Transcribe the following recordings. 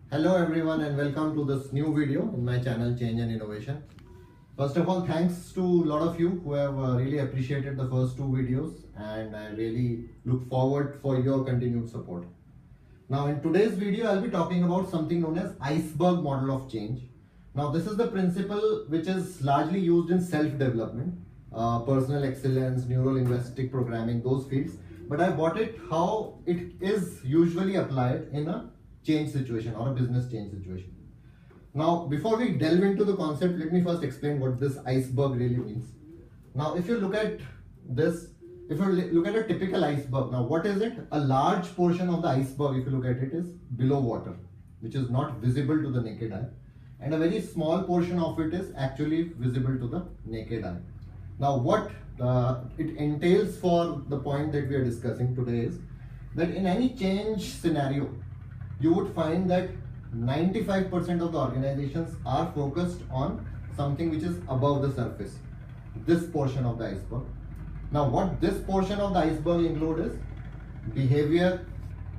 Hello everyone and welcome to this new video in my channel Change and Innovation. First of all, thanks to a lot of you who have really appreciated the first two videos, and I really look forward for your continued support. Now in today's video I'll be talking about something known as Iceberg model of change. Now this is the principle which is largely used in self-development, personal excellence, neuro-linguistic programming, those fields. But I brought it how it is usually applied in a change situation or a business change situation. Now, before we delve into the concept, let me first explain what this iceberg really means. Now, if you look at this, if you look at a typical iceberg, now what is it? A large portion of the iceberg, if you look at it, is below water, which is not visible to the naked eye. And a very small portion of it is actually visible to the naked eye. Now, what it entails for the point that we are discussing today is that in any change scenario, you would find that 95% of the organizations are focused on something which is above the surface, this portion of the iceberg. Now, what this portion of the iceberg includes is behavior,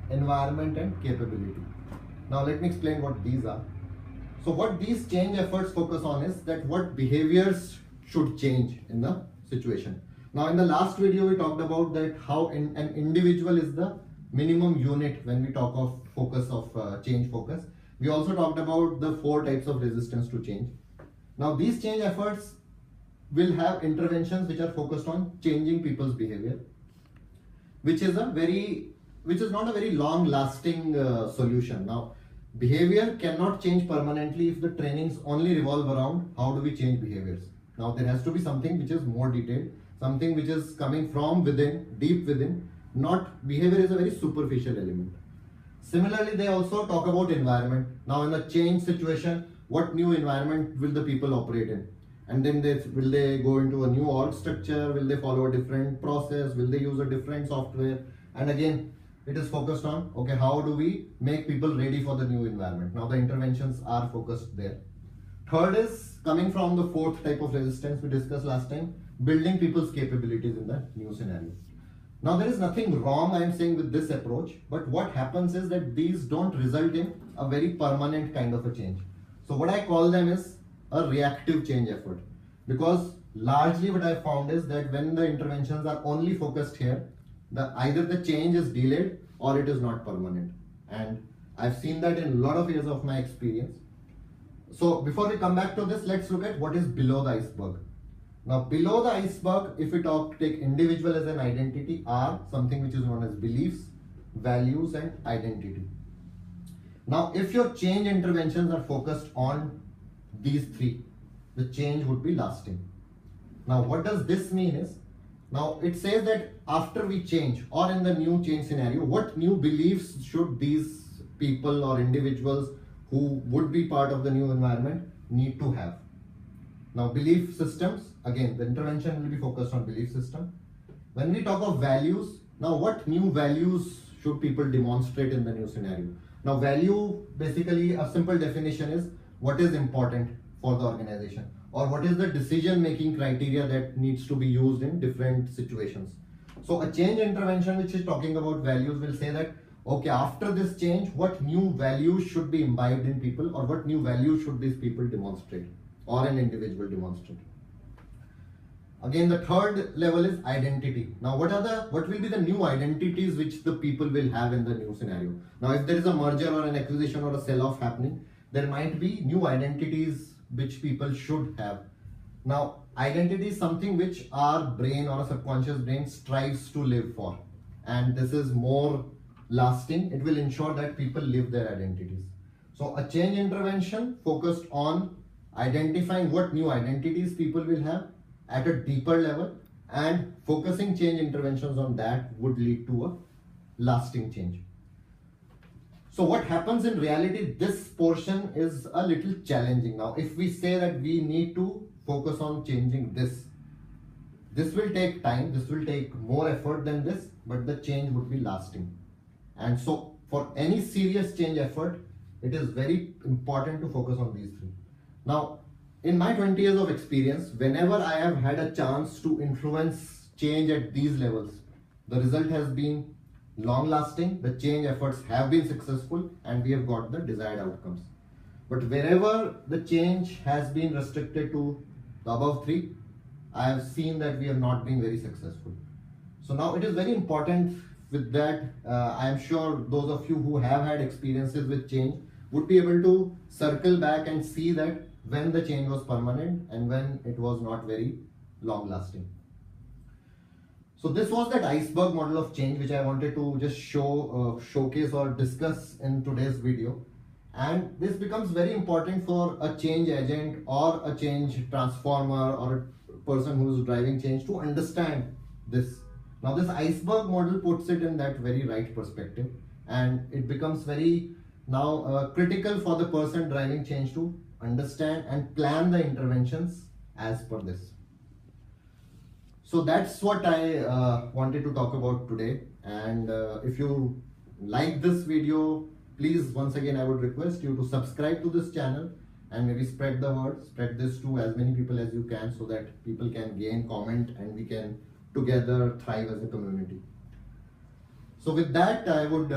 environment, and capability. Now, let me explain what these are. So, what these change efforts focus on is that what behaviors should change in the situation. Now, in the last video, we talked about that how an individual is the minimum unit when we talk of focus of change focus. We also talked about the 4 types of resistance to change. Now these change efforts will have interventions which are focused on changing people's behavior, which is not a very long lasting solution. Now behavior cannot change permanently if the trainings only revolve around how do we change behaviors. Now there has to be something which is more detailed, something which is coming from within, deep within. Not behavior is a very superficial element. Similarly, they also talk about environment. Now in a change situation, what new environment will the people operate in? And then will they go into a new org structure? Will they follow a different process? Will they use a different software? And again, it is focused on, okay, how do we make people ready for the new environment? Now the interventions are focused there. Third is coming from the 4th type of resistance we discussed last time, building people's capabilities in the new scenario. Now there is nothing wrong, I am saying, with this approach, but what happens is that these don't result in a very permanent kind of a change. So what I call them is a reactive change effort, because largely what I found is that when the interventions are only focused here, either the change is delayed or it is not permanent. And I've seen that in a lot of years of my experience. So before we come back to this, let's look at what is below the iceberg. Now below the iceberg, if we take individual as an identity, are something which is known as beliefs, values, and identity. Now if your change interventions are focused on these 3, the change would be lasting. Now what does this mean is, now it says that after we change or in the new change scenario, what new beliefs should these people or individuals who would be part of the new environment need to have. Now belief systems, again the intervention will be focused on belief system. When we talk of values, now what new values should people demonstrate in the new scenario? Now value, basically a simple definition is what is important for the organization, or what is the decision making criteria that needs to be used in different situations. So a change intervention which is talking about values will say that, okay, after this change, what new values should be imbibed in people, or what new values should these people demonstrate, or an individual demonstrate. Again, the 3rd level is identity. Now what will be the new identities which the people will have in the new scenario? Now if there is a merger or an acquisition or a sell-off happening, there might be new identities which people should have. Now identity is something which our brain or a subconscious brain strives to live for, and this is more lasting. It will ensure that people live their identities. So a change intervention focused on identifying what new identities people will have at a deeper level, and focusing change interventions on that would lead to a lasting change. So what happens in reality, this portion is a little challenging. Now if we say that we need to focus on changing this will take time, this will take more effort than this, but the change would be lasting. And so for any serious change effort, it is very important to focus on these 3. Now in my 20 years of experience, whenever I have had a chance to influence change at these levels, the result has been long lasting, the change efforts have been successful, and we have got the desired outcomes. But wherever the change has been restricted to the above three, I have seen that we have not been very successful. So now it is very important with that. I am sure those of you who have had experiences with change would be able to circle back and see that when the change was permanent and when it was not very long lasting. So this was that iceberg model of change which I wanted to just showcase or discuss in today's video. And this becomes very important for a change agent or a change transformer or a person who is driving change to understand this. Now this iceberg model puts it in that very right perspective, and it becomes very now critical for the person driving change to understand and plan the interventions as per this. So that's what I wanted to talk about today. And if you like this video, please, once again, I would request you to subscribe to this channel and maybe spread the word, spread this to as many people as you can, so that people can gain, comment, and we can together thrive as a community. So with that, I would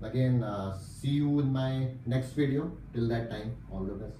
again see you in my next video. Till that time, all the best.